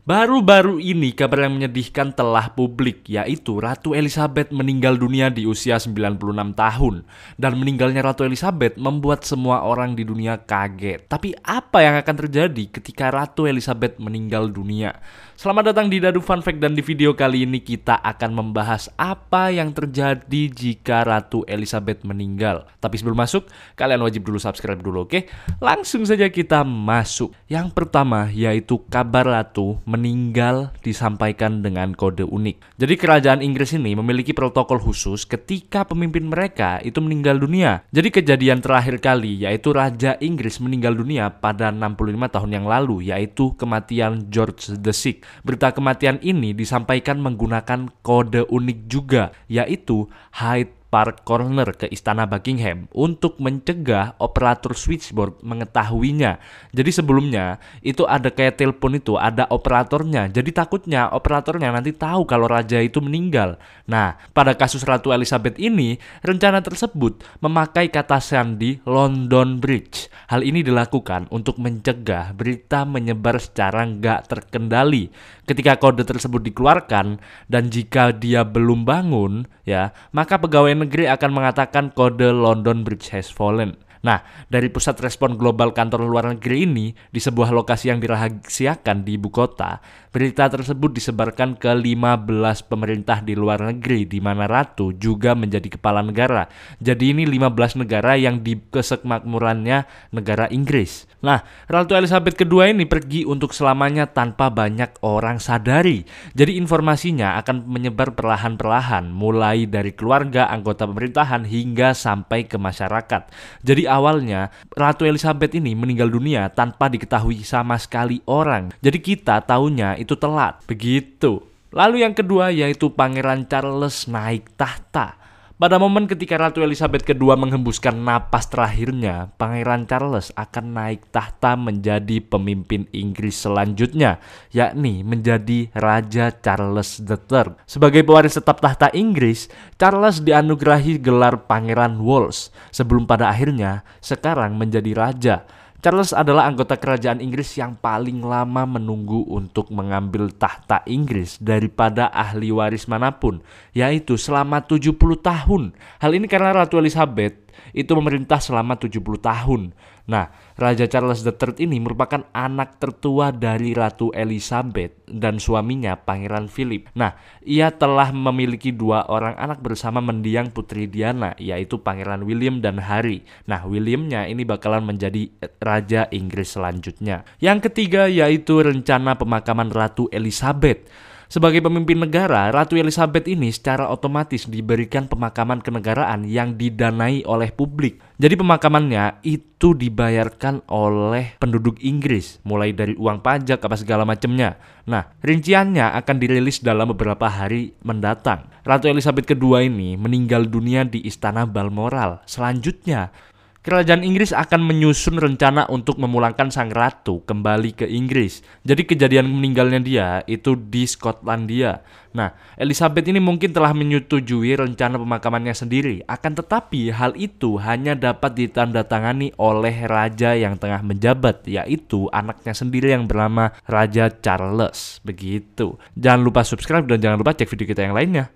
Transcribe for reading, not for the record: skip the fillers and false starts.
Baru-baru ini kabar yang menyedihkan telah publik, yaitu Ratu Elizabeth meninggal dunia di usia 96 tahun. Dan meninggalnya Ratu Elizabeth membuat semua orang di dunia kaget. Tapi apa yang akan terjadi ketika Ratu Elizabeth meninggal dunia? Selamat datang di Dadu Fun Fact, dan di video kali ini kita akan membahas apa yang terjadi jika Ratu Elizabeth meninggal. Tapi sebelum masuk, kalian wajib dulu subscribe dulu, oke? Langsung saja kita masuk. Yang pertama yaitu kabar Ratu meninggal disampaikan dengan kode unik. Jadi kerajaan Inggris ini memiliki protokol khusus ketika pemimpin mereka itu meninggal dunia. Jadi kejadian terakhir kali yaitu Raja Inggris meninggal dunia pada 65 tahun yang lalu, yaitu kematian George VI. Berita kematian ini disampaikan menggunakan kode unik juga, yaitu Hyde Park Corner ke Istana Buckingham untuk mencegah operator switchboard mengetahuinya. Jadi sebelumnya itu ada kayak telepon itu, ada operatornya. Jadi takutnya operatornya nanti tahu kalau raja itu meninggal. Nah, pada kasus Ratu Elizabeth ini, rencana tersebut memakai kata sandi London Bridge. Hal ini dilakukan untuk mencegah berita menyebar secara nggak terkendali. Ketika kode tersebut dikeluarkan dan jika dia belum bangun, ya, maka pegawai negeri akan mengatakan kode London Bridge has fallen. Nah, dari pusat respon global kantor luar negeri ini, di sebuah lokasi yang dirahasiakan di ibu kota, berita tersebut disebarkan ke 15 pemerintah di luar negeri, di mana Ratu juga menjadi kepala negara. Jadi ini 15 negara yang di kesemakmurannya negara Inggris. Nah, Ratu Elizabeth II ini pergi untuk selamanya tanpa banyak orang sadari. Jadi informasinya akan menyebar perlahan-perlahan, mulai dari keluarga, anggota pemerintahan, hingga sampai ke masyarakat. Jadi awalnya Ratu Elizabeth ini meninggal dunia tanpa diketahui sama sekali orang. Jadi kita taunya itu telat. Begitu. Lalu yang kedua yaitu Pangeran Charles naik tahta. Pada momen ketika Ratu Elizabeth II menghembuskan napas terakhirnya, Pangeran Charles akan naik tahta menjadi pemimpin Inggris selanjutnya, yakni menjadi Raja Charles III. Sebagai pewaris tetap tahta Inggris, Charles dianugerahi gelar Pangeran Wales, sebelum pada akhirnya sekarang menjadi raja. Charles adalah anggota kerajaan Inggris yang paling lama menunggu untuk mengambil tahta Inggris daripada ahli waris manapun, yaitu selama 70 tahun. Hal ini karena Ratu Elizabeth itu memerintah selama 70 tahun. Nah, Raja Charles III ini merupakan anak tertua dari Ratu Elizabeth dan suaminya Pangeran Philip. Nah, ia telah memiliki 2 orang anak bersama mendiang putri Diana, yaitu Pangeran William dan Harry. Nah, Williamnya ini bakalan menjadi Raja Inggris selanjutnya. Yang ketiga yaitu rencana pemakaman Ratu Elizabeth. Sebagai pemimpin negara, Ratu Elizabeth ini secara otomatis diberikan pemakaman kenegaraan yang didanai oleh publik. Jadi pemakamannya itu dibayarkan oleh penduduk Inggris, mulai dari uang pajak apa segala macamnya. Nah, rinciannya akan dirilis dalam beberapa hari mendatang. Ratu Elizabeth II ini meninggal dunia di Istana Balmoral. Selanjutnya, kerajaan Inggris akan menyusun rencana untuk memulangkan sang ratu kembali ke Inggris. Jadi kejadian meninggalnya dia itu di Skotlandia. Nah, Elizabeth ini mungkin telah menyetujui rencana pemakamannya sendiri. Akan tetapi hal itu hanya dapat ditandatangani oleh raja yang tengah menjabat, yaitu anaknya sendiri yang bernama Raja Charles. Begitu. Jangan lupa subscribe dan jangan lupa cek video kita yang lainnya.